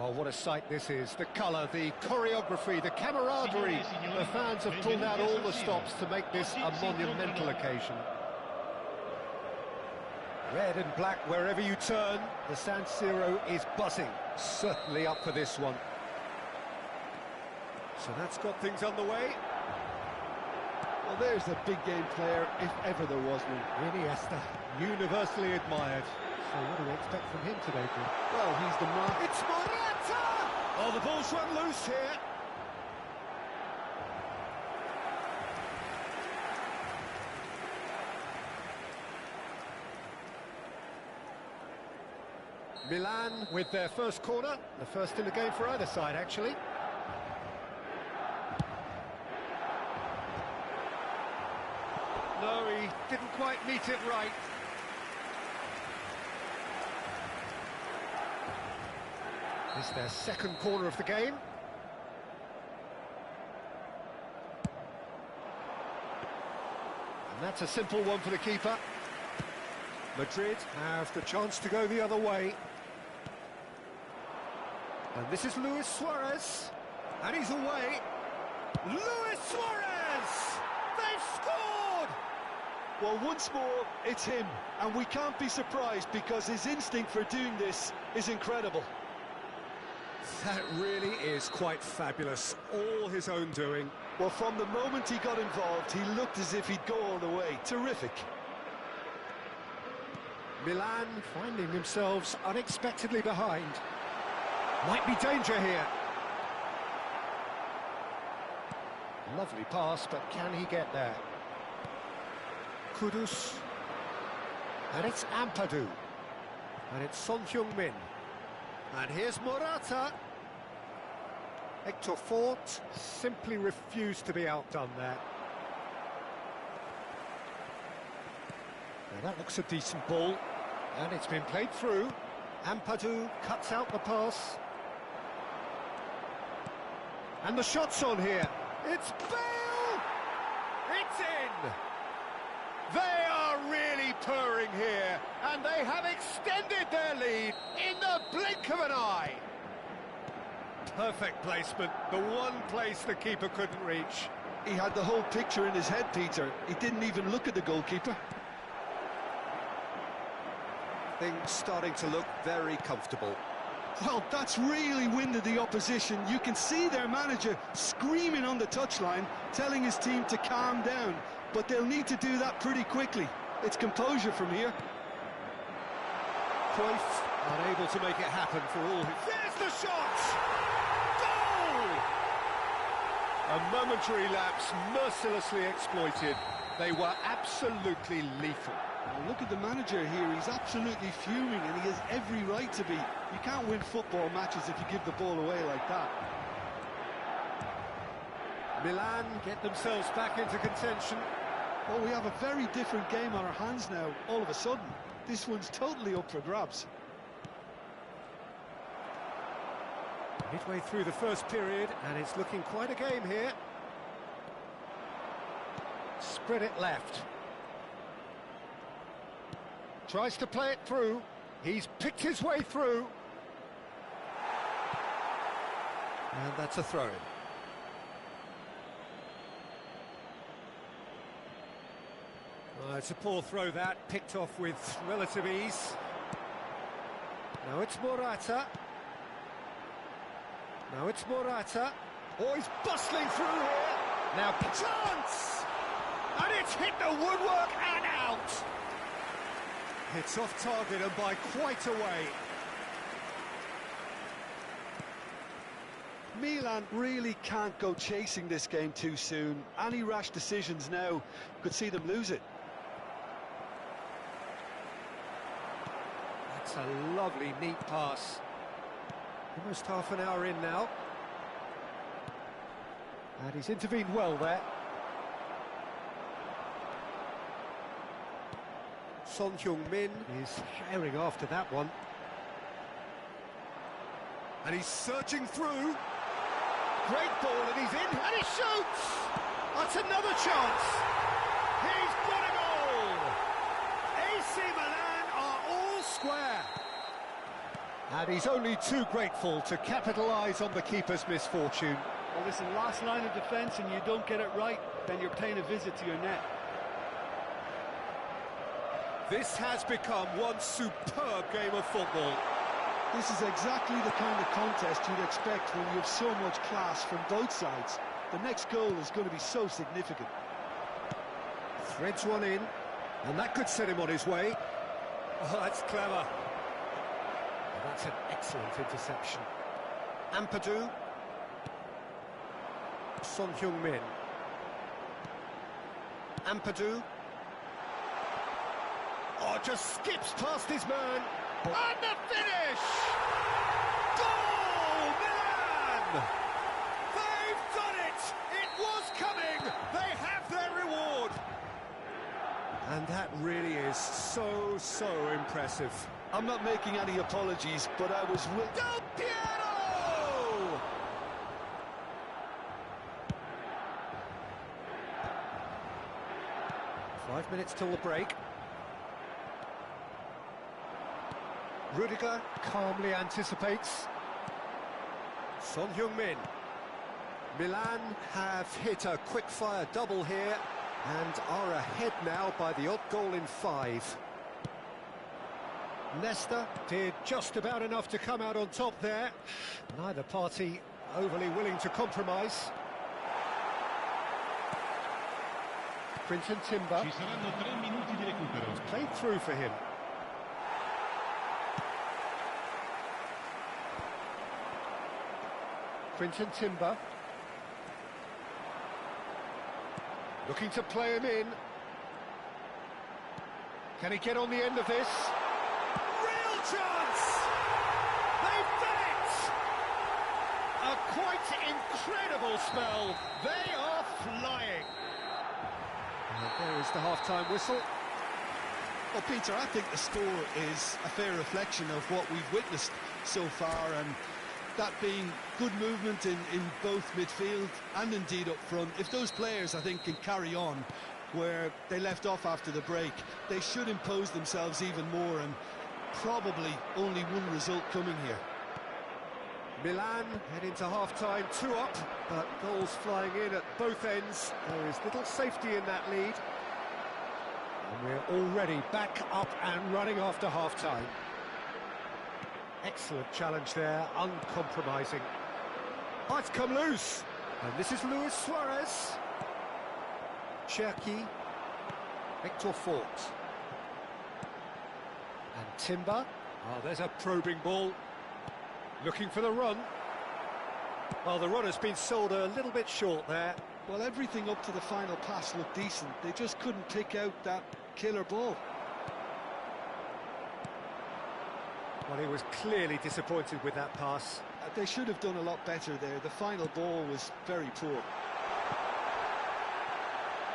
Oh, what a sight this is. The colour, the choreography, the camaraderie. The fans have pulled out all the stops to make this a monumental occasion. Red and black wherever you turn. The San Siro is buzzing. Certainly up for this one. So that's got things underway. Well, there's a big game player, if ever there was one. Iniesta, universally admired. So what do we expect from him today, Jim? Well, he's the man. It's Morata! Oh, the ball's run loose here. Milan with their first corner. The first in the game for either side, actually. No, he didn't quite meet it right. It's their second corner of the game. And that's a simple one for the keeper. Madrid have the chance to go the other way. And this is Luis Suarez. And he's away. Luis Suarez! They've scored! Well, once more, it's him. And we can't be surprised because his instinct for doing this is incredible. That really is quite fabulous, all his own doing. Well, from the moment he got involved, he looked as if he'd go all the way. Terrific. Milan finding themselves unexpectedly behind. Might be danger here. Lovely pass, but can he get there? Kudus. And it's Ampadu. And it's Son Heung-min. And here's Morata. Hector Fort simply refused to be outdone there. Now that looks a decent ball. And it's been played through. Ampadu cuts out the pass. And the shot's on here. It's Bale! It's in! They are really purring here, and they have extended their lead in the blink of an eye. Perfect placement, the one place the keeper couldn't reach. He had the whole picture in his head, Peter. He didn't even look at the goalkeeper. Things starting to look very comfortable. Well, that's really winded the opposition. You can see their manager screaming on the touchline, telling his team to calm down. But they'll need to do that pretty quickly. It's composure from here. Cruyff unable to make it happen for all his... There's the shot! Goal! A momentary lapse mercilessly exploited. They were absolutely lethal. Well, look at the manager here. He's absolutely fuming, and he has every right to be. You can't win football matches if you give the ball away like that. Milan get themselves back into contention. Well, we have a very different game on our hands now, all of a sudden. This one's totally up for grabs. Midway through the first period, and it's looking quite a game here. Spread it left. Tries to play it through. He's picked his way through. And that's a throw-in. It's a poor throw that, picked off with relative ease. Now it's Morata. Now it's Morata. Oh, he's bustling through here. Now, chance! And it's hit the woodwork and out. It's off target and by quite a way. Milan really can't go chasing this game too soon. Any rash decisions now could see them lose it. That's a lovely, neat pass. Almost half an hour in now. And he's intervened well there. Son Heung-min is herring after that one. And he's searching through. Great ball, and he's in, and he shoots! That's another chance! He's got it all! AC Milan are all square. And he's only too grateful to capitalise on the keeper's misfortune. Well, listen, last line of defence and you don't get it right, then you're paying a visit to your net. This has become one superb game of football. This is exactly the kind of contest you'd expect when you have so much class from both sides. The next goal is going to be so significant. Threads one in, and that could set him on his way. Oh, that's clever. And that's an excellent interception. Ampadu. Son Heung-min. Ampadu. Oh, just skips past his man. And the finish! Goal, Milan! They've done it! It was coming! They have their reward! And that really is so impressive. I'm not making any apologies, but I was with... Del Piero! 5 minutes till the break. Rudiger calmly anticipates. Son Heung-min. Milan have hit a quick-fire double here and are ahead now by the odd goal in 5. Nesta did just about enough to come out on top there. Neither party overly willing to compromise. Quinton Timber. It's played through for him. Quinton Timber. Looking to play him in. Can he get on the end of this? Real chance! They've done it! A quite incredible spell. They are flying. And there is the half-time whistle. Well, Peter, I think the score is a fair reflection of what we've witnessed so far, and that being good movement in both midfield and indeed up front. If those players, I think, can carry on where they left off after the break, they should impose themselves even more, and probably only one result coming here. Milan head into half-time, 2 up, but goals flying in at both ends. There is little safety in that lead. And we're already back up and running after half-time. Excellent challenge there, uncompromising. Oh, it's come loose. And this is Luis Suarez. Cherki. Victor Fort. And Timber. Oh, there's a probing ball. Looking for the run. Well, the run has been sold a little bit short there. Well, everything up to the final pass looked decent. They just couldn't pick out that killer ball. Well, he was clearly disappointed with that pass. They should have done a lot better there. The final ball was very poor.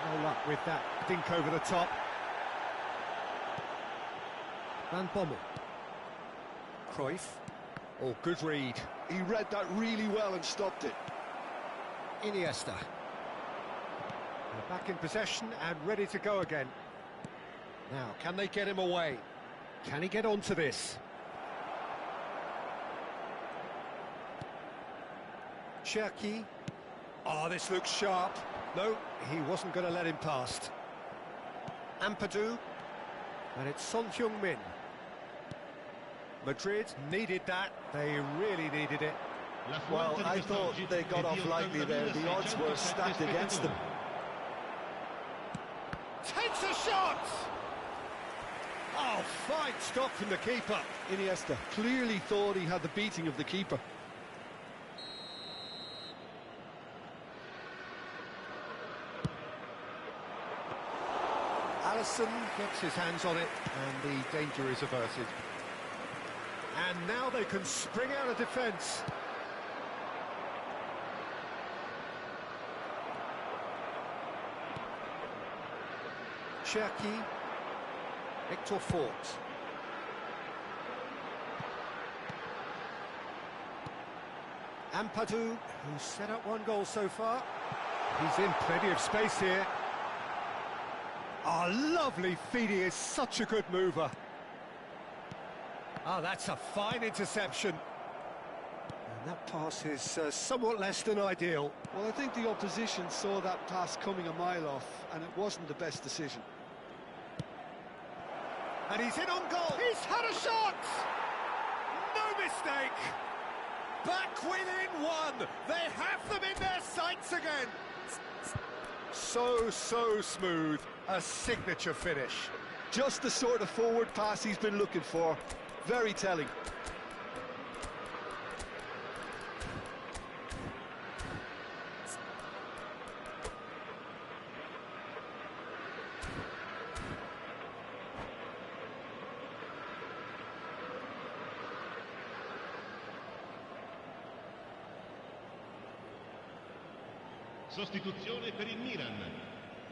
No luck with that dink over the top. Van Bommel. Cruyff. Oh, good read. He read that really well and stopped it. Iniesta. They're back in possession and ready to go again. Now, can they get him away? Can he get onto this? Cherki. Oh, this looks sharp. No, he wasn't going to let him past. Ampadu. And it's Son Heung-min. Madrid needed that. They really needed it. Well, I thought they got off lightly there. The odds were stacked against them. Takes a shot! Oh, fine stop from the keeper. Iniesta clearly thought he had the beating of the keeper. Ederson gets his hands on it, and the danger is averted. And now they can spring out of defence. Cherki, Victor Fort. Ampadu, who's set up one goal so far. He's in plenty of space here. Oh, lovely feed, he is such a good mover. Oh, that's a fine interception. And that pass is somewhat less than ideal. Well, I think the opposition saw that pass coming a mile off, and it wasn't the best decision. And he's in on goal. He's had a shot! No mistake! Back within one! They have them in their sights again! So smooth. A signature finish. Just the sort of forward pass he's been looking for. Very telling. Sostituzione per il Milan.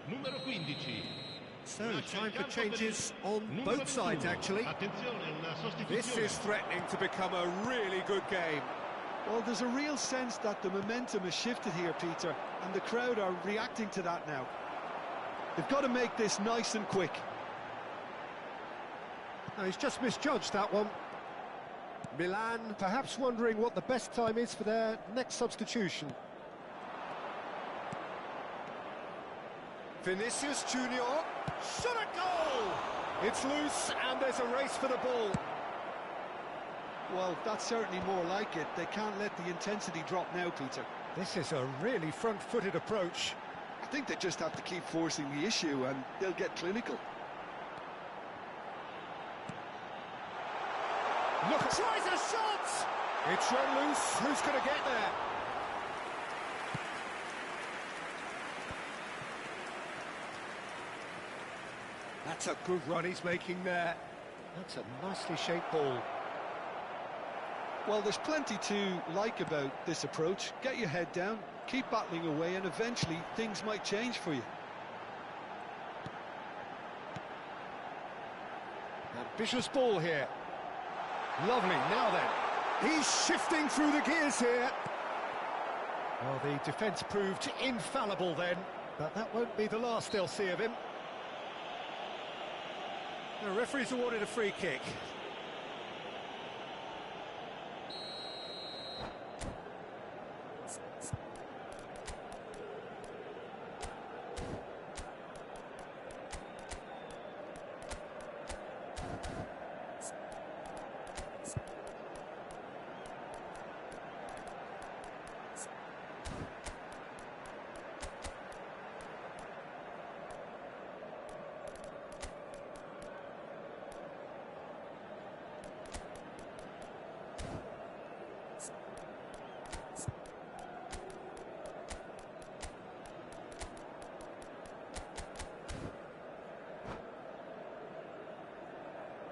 Numero 15. So, time for changes on both sides, actually. This is threatening to become a really good game. Well, there's a real sense that the momentum has shifted here, Peter, and the crowd are reacting to that now. They've got to make this nice and quick. No, he's just misjudged that one. Milan perhaps wondering what the best time is for their next substitution. Vinicius Junior, shot a goal! It's loose and there's a race for the ball. Well, that's certainly more like it. They can't let the intensity drop now, Peter. This is a really front-footed approach. I think they just have to keep forcing the issue and they'll get clinical. Look, tries a shot! It's run loose, who's going to get there? That's a good run he's making there. That's a nicely shaped ball. Well, there's plenty to like about this approach. Get your head down, keep battling away, and eventually things might change for you. Ambitious ball here. Lovely, now then. He's shifting through the gears here. Well, the defence proved infallible then, but that won't be the last they'll see of him. The referee's awarded a free kick.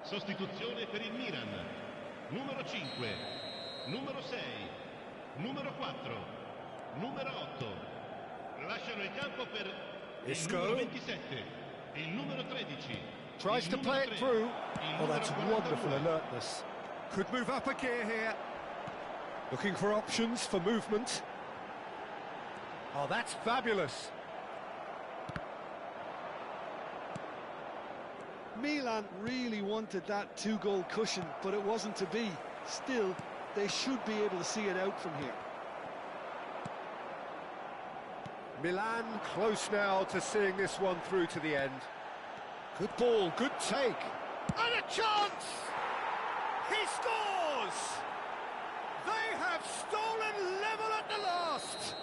Sostituzione per il Milan. Numero 5, numero 6, numero 4, numero 8. Lasciano il campo per il numero 27, il numero 13. Tries to play it through. Oh, that's wonderful alertness. Could move up a gear here. Looking for options for movement. Oh, that's fabulous. Milan really wanted that two-goal cushion, but it wasn't to be. Still, they should be able to see it out from here. Milan close now to seeing this one through to the end. Good ball, good take. And a chance! He scores! They have stolen level at the last!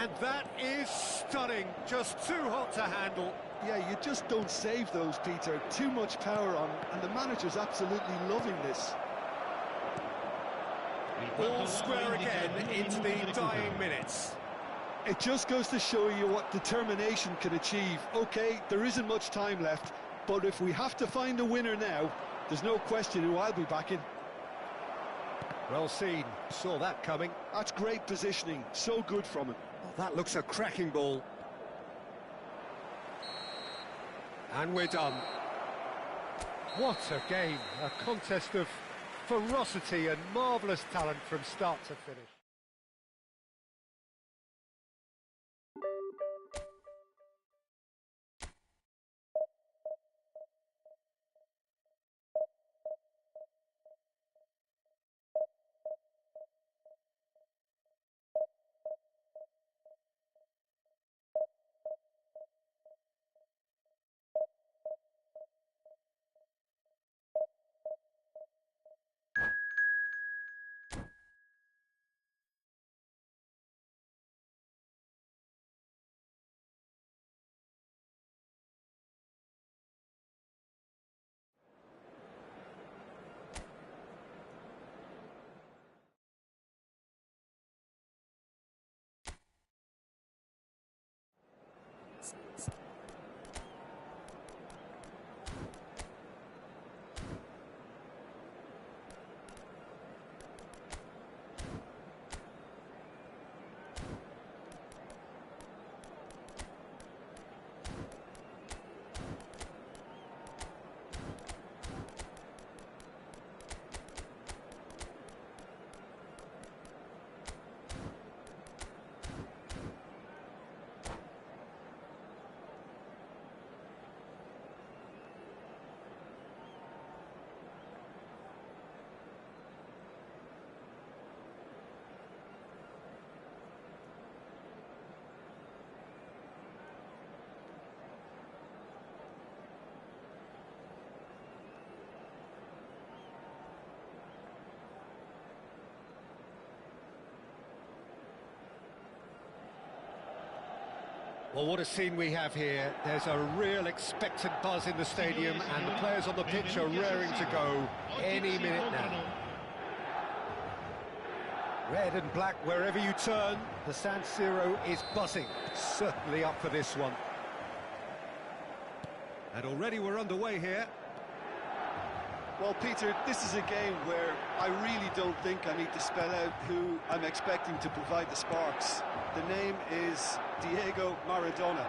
And that is stunning, just too hot to handle. Yeah, you just don't save those, Peter. Too much power on, and the manager's absolutely loving this. All square again into the dying minutes. It just goes to show you what determination can achieve. Okay, there isn't much time left, but if we have to find a winner now, there's no question who I'll be backing. Well seen, saw that coming. That's great positioning, so good from him. Oh, that looks a cracking ball. And we're done. What a game, a contest of ferocity and marvellous talent from start to finish. Well, what a scene we have here. There's a real expectant buzz in the stadium, and the players on the pitch are raring to go any minute now. Red and black wherever you turn, the San Siro is buzzing. Certainly up for this one. And already we're underway here. Well, Peter, this is a game where I really don't think I need to spell out who I'm expecting to provide the sparks. The name is Diego Maradona.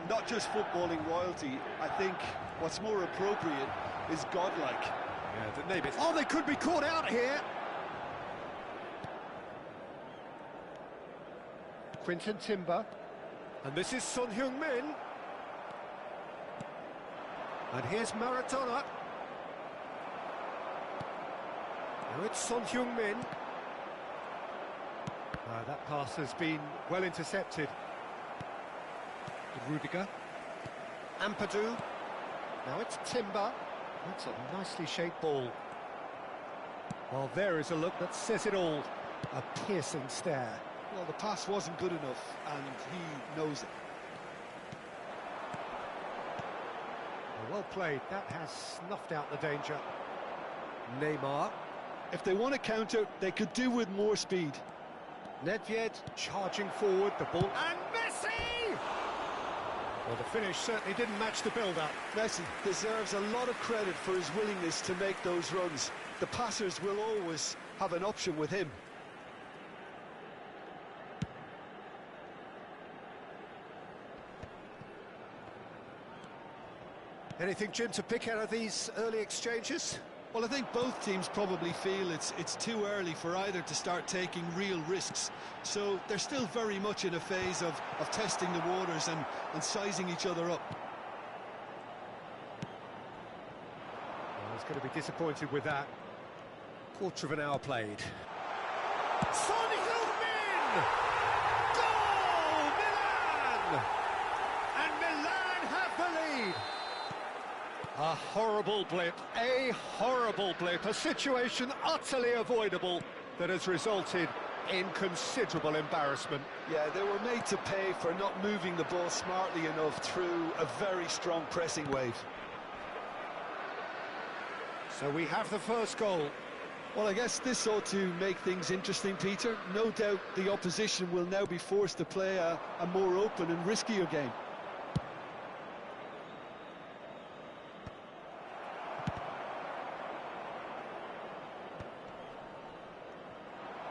Not just footballing royalty, I think what's more appropriate is godlike. Yeah, the name is... Oh, they could be caught out here! Quinton Timber. And this is Son Heung-min. And here's Maradona. Now it's Son Heung-min. That pass has been well intercepted. Rudiger. Ampadu. Now it's Timber. That's a nicely shaped ball. Well, there is a look that says it all. A piercing stare. Well, the pass wasn't good enough, and he knows it. Well played. That has snuffed out the danger. Neymar. If they want to counter, they could do with more speed. Nedved charging forward, the ball, and Messi! Well, the finish certainly didn't match the build-up. Messi deserves a lot of credit for his willingness to make those runs. The passers will always have an option with him. Anything, Jim, to pick out of these early exchanges? Well, I think both teams probably feel it's too early for either to start taking real risks. So they're still very much in a phase of testing the waters and sizing each other up. Well, he's going to be disappointed with that. Quarter of an hour played. Son Heung-min! Goal! Milan! And Milan have the lead! A horrible blip, a situation utterly avoidable that has resulted in considerable embarrassment. Yeah, they were made to pay for not moving the ball smartly enough through a very strong pressing wave. So we have the first goal. Well, I guess this ought to make things interesting, Peter. No doubt the opposition will now be forced to play a more open and riskier game.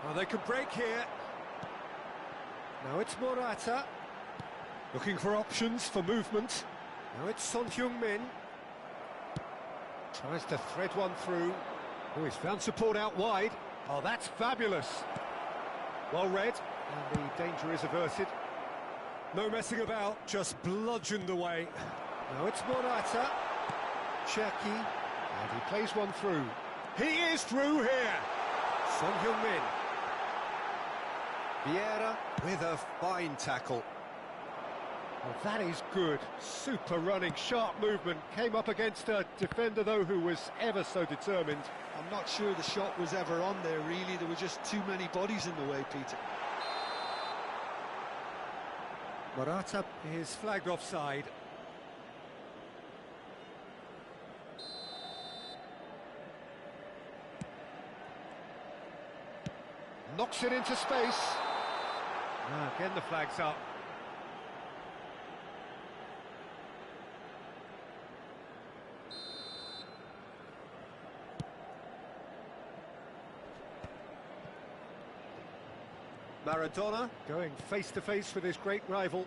Well, they can break here. Now it's Morata. Looking for options for movement. Now it's Son Heung-min. Tries to thread one through. Oh, he's found support out wide. Oh, that's fabulous. Well read, and the danger is averted. No messing about, just bludgeoned away. Now it's Morata. Cherki, and he plays one through. He is through here. Son Heung-min. Vieira with a fine tackle. Well, that is good. Super running, sharp movement. Came up against a defender, though, who was ever so determined. I'm not sure the shot was ever on there, really. There were just too many bodies in the way, Peter. Morata is flagged offside. Knocks it into space. Again, the flag's up. Maradona going face-to-face with his great rival.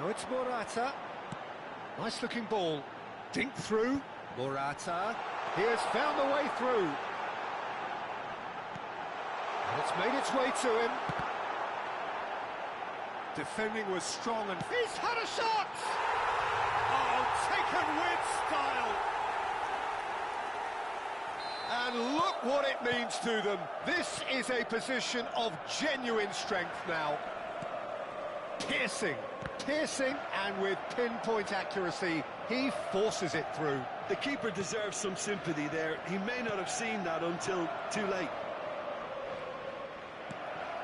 Now it's Morata. Nice-looking ball. Dink through. Morata. He has found the way through. And it's made its way to him. Defending was strong and he's had a shot! Oh, taken with style! And look what it means to them. This is a position of genuine strength now. Piercing, and with pinpoint accuracy, he forces it through. The keeper deserves some sympathy there. He may not have seen that until too late.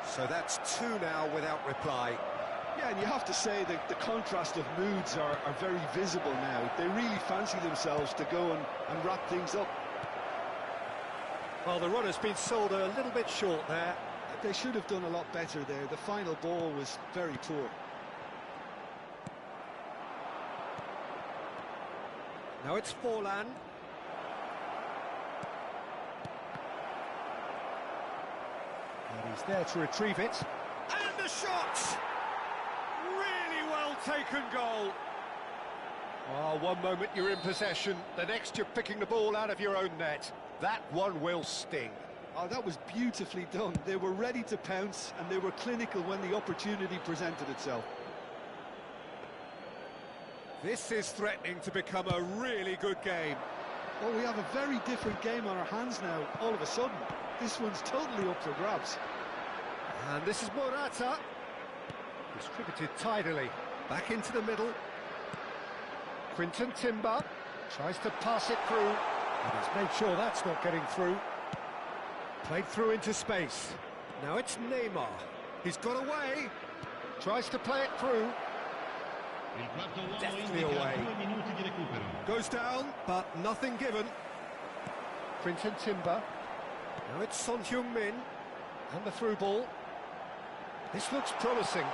So that's two now without reply. Yeah, and you have to say that the contrast of moods are very visible now. They really fancy themselves to go and wrap things up. Well, the run has been sold a little bit short there. They should have done a lot better there. The final ball was very poor. Now it's Forlan. And he's there to retrieve it. And the shot! Really well taken goal. Oh, one moment you're in possession, the next you're picking the ball out of your own net. That one will sting. Oh, that was beautifully done. They were ready to pounce, and they were clinical when the opportunity presented itself. This is threatening to become a really good game. Well, we have a very different game on our hands now, all of a sudden. This one's totally up for grabs. And this is Morata. Distributed tidily. Back into the middle. Quinton Timber tries to pass it through. And he's made sure that's not getting through. Played through into space. Now it's Neymar. He's got away. Tries to play it through. Deftly away. Goes down, but nothing given. Quinton Timber. Now it's Son Heung-min. And the through ball. This looks promising.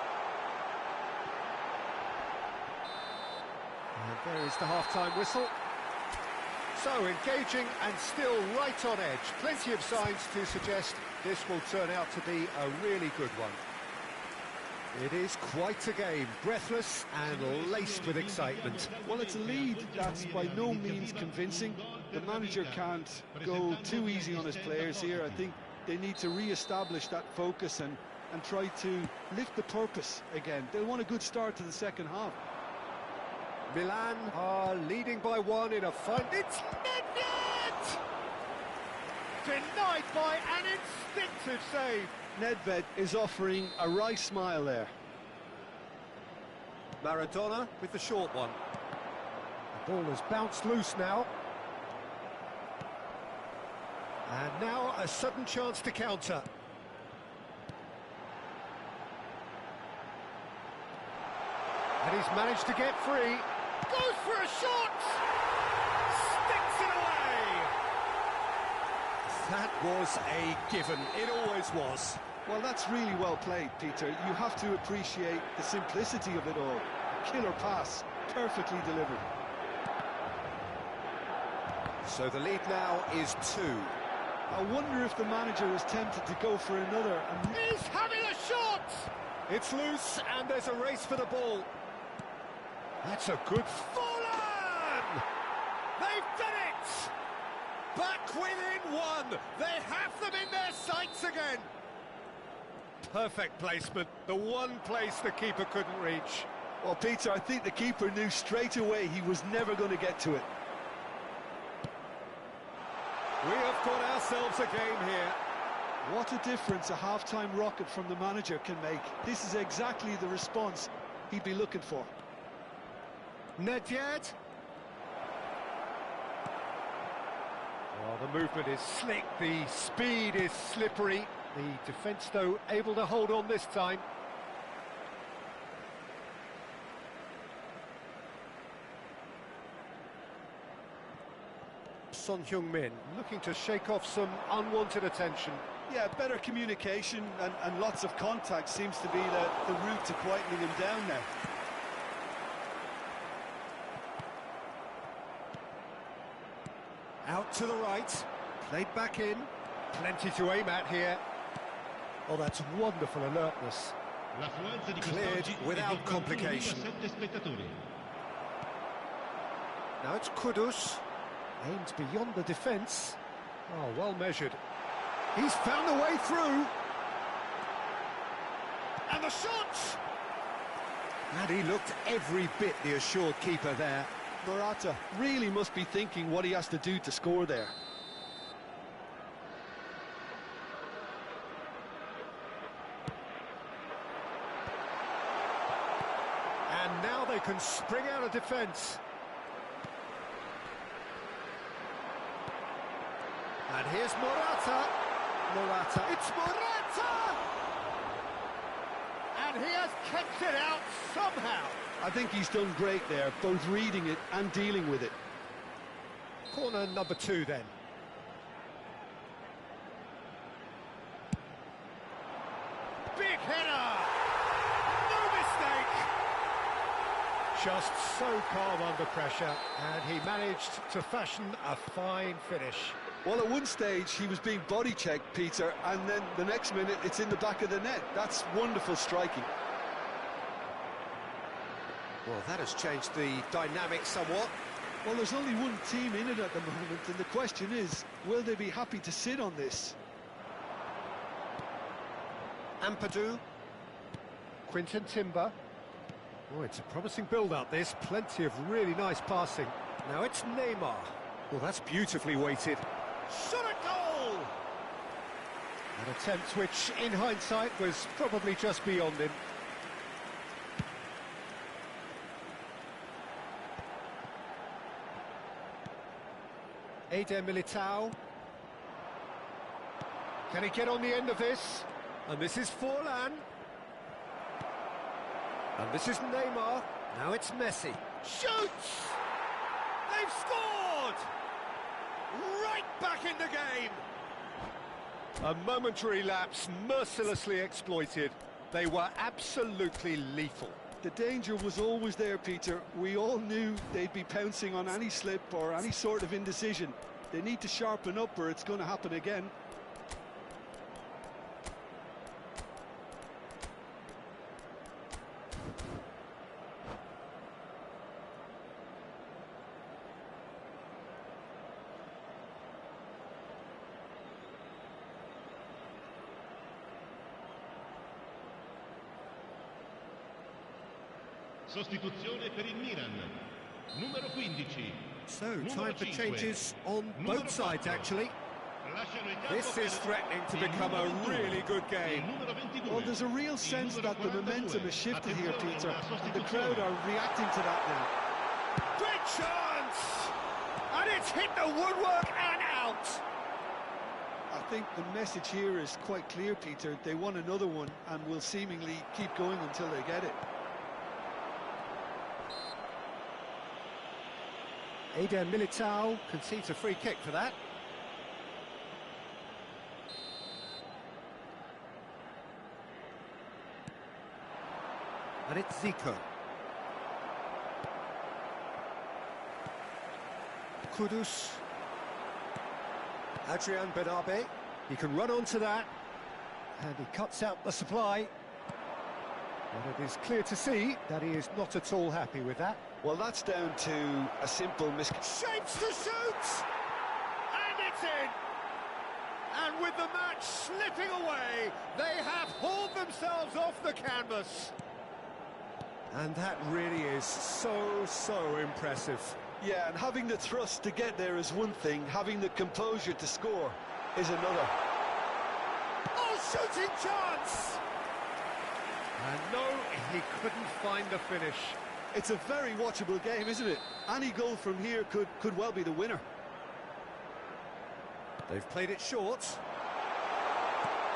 And there is the half-time whistle. So engaging and still right on edge. Plenty of signs to suggest this will turn out to be a really good one. It is quite a game, breathless and laced with excitement. Well, it's a lead that's by no means convincing. The manager can't go too easy on his players here. I think they need to re-establish that focus and try to lift the purpose again. They'll want a good start to the second half. Milan are leading by one in a fine... It's Nedved! Denied by an instinctive save. Nedved is offering a wry smile there. Maradona with the short one. The ball has bounced loose now. And now a sudden chance to counter. And he's managed to get free. Goes for a shot! Sticks it away! That was a given. It always was. Well, that's really well played, Peter. You have to appreciate the simplicity of it all. Killer pass, perfectly delivered. So the lead now is 2. I wonder if the manager is tempted to go for another. He's having a shot! It's loose, and there's a race for the ball. That's a good Fallen! They've done it! Back within 1. They have them in their sights again. Perfect placement, the one place the keeper couldn't reach. Well, Peter, I think the keeper knew straight away he was never going to get to it. We have got ourselves a game here. What a difference a half-time rocket from the manager can make. This is exactly the response he'd be looking for. Nedved. Oh, the movement is slick, the speed is slippery. The defence, though, able to hold on this time. Son Heung-min looking to shake off some unwanted attention. Yeah, better communication and lots of contact seems to be the route to quietening him down now. Out to the right, played back in, plenty to aim at here. Oh, that's wonderful alertness. Cleared without complication. Now it's Kudus, aimed beyond the defence. Oh, well measured. He's found a way through. And the shot! And he looked every bit the assured keeper there. Morata really must be thinking what he has to do to score there. And now they can spring out of defence. And here's Morata. Morata. It's Morata! And he has kept it out somehow. I think he's done great there, both reading it and dealing with it. Corner number 2 then. Big header! No mistake! Just so calm under pressure, and he managed to fashion a fine finish. Well, at one stage he was being body checked, Peter, and then the next minute it's in the back of the net. That's wonderful striking. Well, that has changed the dynamic somewhat. Well, there's only one team in it at the moment, and the question is, will they be happy to sit on this? Ampadu. Quinton Timber. Oh, it's a promising build-up, this. Plenty of really nice passing. Now it's Neymar. Well, that's beautifully weighted. Shot a goal! An attempt which, in hindsight, was probably just beyond him. Eder Militao. Can he get on the end of this? And this is Forlan. And this is Neymar. Now it's Messi. Shoots! They've scored! Right back in the game! A momentary lapse mercilessly exploited. They were absolutely lethal. The danger was always there, Peter. We all knew they'd be pouncing on any slip or any sort of indecision. They need to sharpen up or it's going to happen again. Sostituzione per il Milan. Numero 15. So, time for changes on both sides, actually. This is threatening to become a really good game. Well, there's a real sense that the momentum has shifted here, Peter, and the crowd are reacting to that now. Great chance! And it's hit the woodwork and out! I think the message here is quite clear, Peter. They want another one and will seemingly keep going until they get it. Eder Militao concedes a free kick for that. And it's Zico. Kudus. Adrian Benabe. He can run onto that. And he cuts out the supply. But it is clear to see that he is not at all happy with that. Well, that's down to a simple Shapes to shoot! And it's in! And with the match slipping away, they have hauled themselves off the canvas. And that really is so impressive. Yeah, and having the thrust to get there is one thing, having the composure to score is another. Oh, shooting chance! And no, he couldn't find the finish. It's a very watchable game, isn't it? Any goal from here could well be the winner. They've played it short.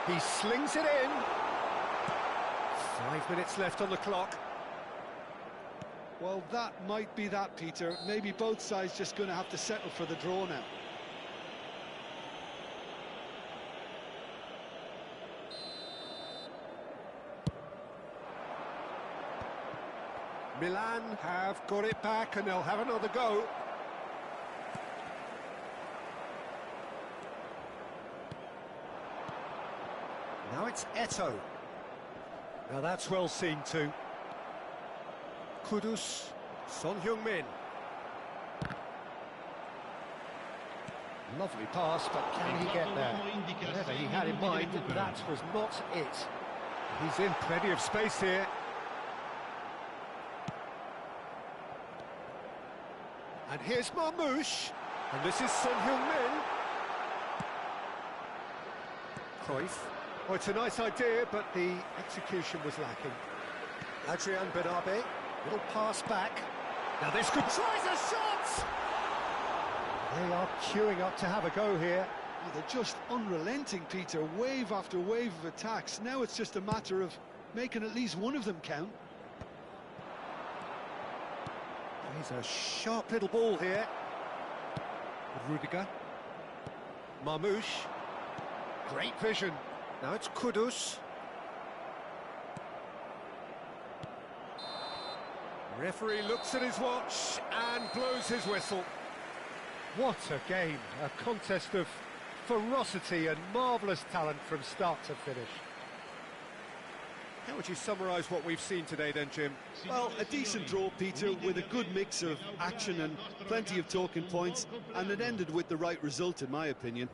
He slings it in. 5 minutes left on the clock. Well, that might be that, Peter. Maybe both sides just going to have to settle for the draw now. Milan have got it back and they'll have another go. Now it's Eto'o. Now that's well seen too. Kudus, Son Heung-min. Lovely pass, but can he get there? Whatever he had in mind, that was not it. He's in plenty of space here. And here's Marmoush, and this is Son Heung-min. Cruyff. Oh, it's a nice idea, but the execution was lacking. Adrian Benabe, little pass back. Now this could tries a shot! They are queuing up to have a go here. Oh, they're just unrelenting, Peter. Wave after wave of attacks. Now it's just a matter of making at least one of them count. He's a sharp little ball here. Rudiger. Marmoush. Great vision. Now it's Kudus. Referee looks at his watch and blows his whistle. What a game. A contest of ferocity and marvellous talent from start to finish. How would you summarise what we've seen today then, Jim? Well, a decent draw, Peter, with a good mix of action and plenty of talking points, and it ended with the right result, in my opinion.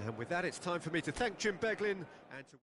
And with that, it's time for me to thank Jim Beglin and to...